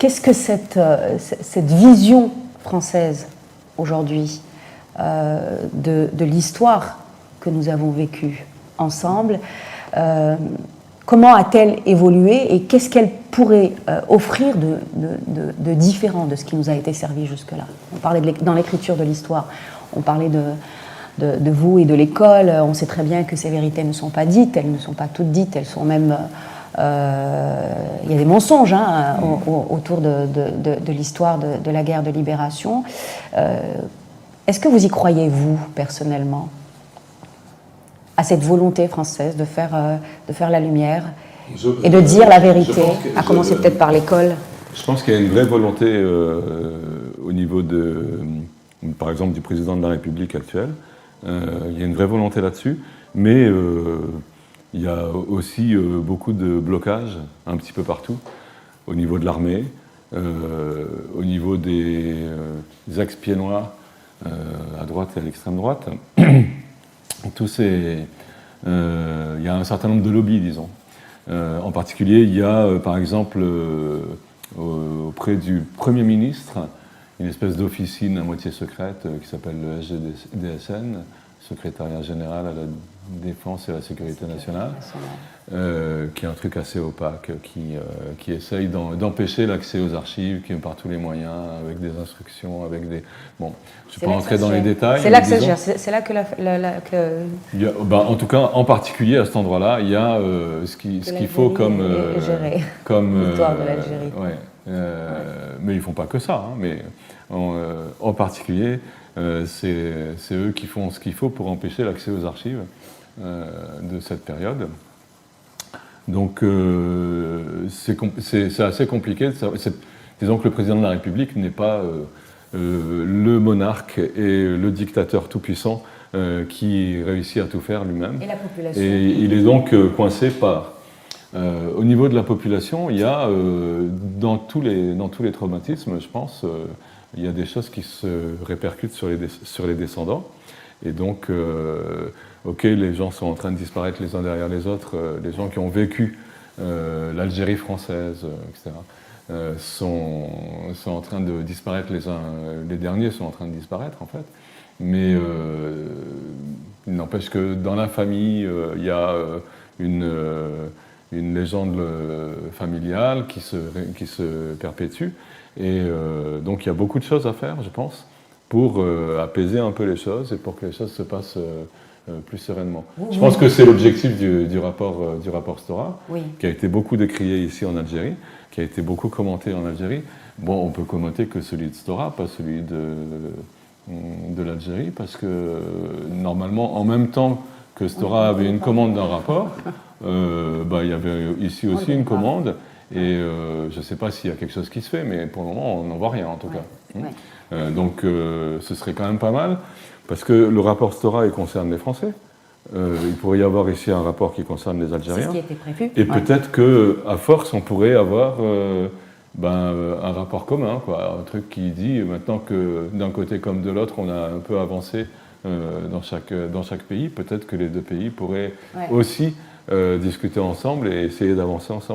qu'est-ce que cette vision française aujourd'hui de l'histoire que nous avons vécue ensemble, comment a-t-elle évolué et qu'est-ce qu'elle pourrait offrir de différent de ce qui nous a été servi jusque-là? On parlait dans l'écriture de l'histoire, on parlait de vous et de l'école. On sait très bien que ces vérités ne sont pas dites, elles ne sont pas toutes dites, elles sont même... il y a des mensonges autour de l'histoire de la guerre de libération. Est-ce que vous y croyez, vous, personnellement, à cette volonté française de faire la lumière et de dire la vérité, à commencer peut-être par l'école? Je pense qu'il y a une vraie volonté au niveau par exemple, du président de la République actuel. Il y a une vraie volonté là-dessus, mais il y a aussi beaucoup de blocages un petit peu partout, au niveau de l'armée, au niveau des axes pieds noirs, à droite et à l'extrême droite. Il y a un certain nombre de lobbies, disons. En particulier, il y a, par exemple, auprès du Premier ministre, une espèce d'officine à moitié secrète qui s'appelle le SGDSN, Secrétariat Général à la Défense et à la Sécurité Nationale, qui est un truc assez opaque, qui essaye d'empêcher l'accès aux archives, qui par tous les moyens, avec des instructions, avec des... Bon, je ne vais pas rentrer dans les détails. C'est là que ça se gère, c'est là que... en tout cas, en particulier, à cet endroit-là, il y a ce qu'il faut comme... l'histoire de l'Algérie. Mais ils ne font pas que ça, hein, mais en particulier, c'est eux qui font ce qu'il faut pour empêcher l'accès aux archives de cette période. Donc c'est assez compliqué. Disons que le président de la République n'est pas le monarque et le dictateur tout-puissant qui réussit à tout faire lui-même. Et la population. Et il est donc coincé par... au niveau de la population, il y a, dans tous les traumatismes, je pense, il y a des choses qui se répercutent sur les descendants. Et donc, ok, les gens sont en train de disparaître les uns derrière les autres, les gens qui ont vécu l'Algérie française, etc., sont en train de disparaître les derniers sont en train de disparaître, en fait. Mais il n'empêche que dans la famille, il y a une légende familiale qui se perpétue. Et donc il y a beaucoup de choses à faire, je pense, pour apaiser un peu les choses et pour que les choses se passent plus sereinement. Je pense que c'est l'objectif du rapport Stora, qui a été beaucoup décrié ici en Algérie, qui a été beaucoup commenté en Algérie. Bon, on peut commenter que celui de Stora, pas celui de l'Algérie, parce que normalement, en même temps que Stora avait une commande d'un rapport, il y avait ici aussi une commande, et je ne sais pas s'il y a quelque chose qui se fait, mais pour le moment, on n'en voit rien en tout cas. Donc ce serait quand même pas mal, parce que le rapport Stora, il concerne les Français. Il pourrait y avoir ici un rapport qui concerne les Algériens. C'est ce qui était prévu. Et peut-être qu'à force, on pourrait avoir un rapport commun, quoi, un truc qui dit, maintenant que d'un côté comme de l'autre, on a un peu avancé dans chaque pays, peut-être que les deux pays pourraient aussi discuter ensemble et essayer d'avancer ensemble.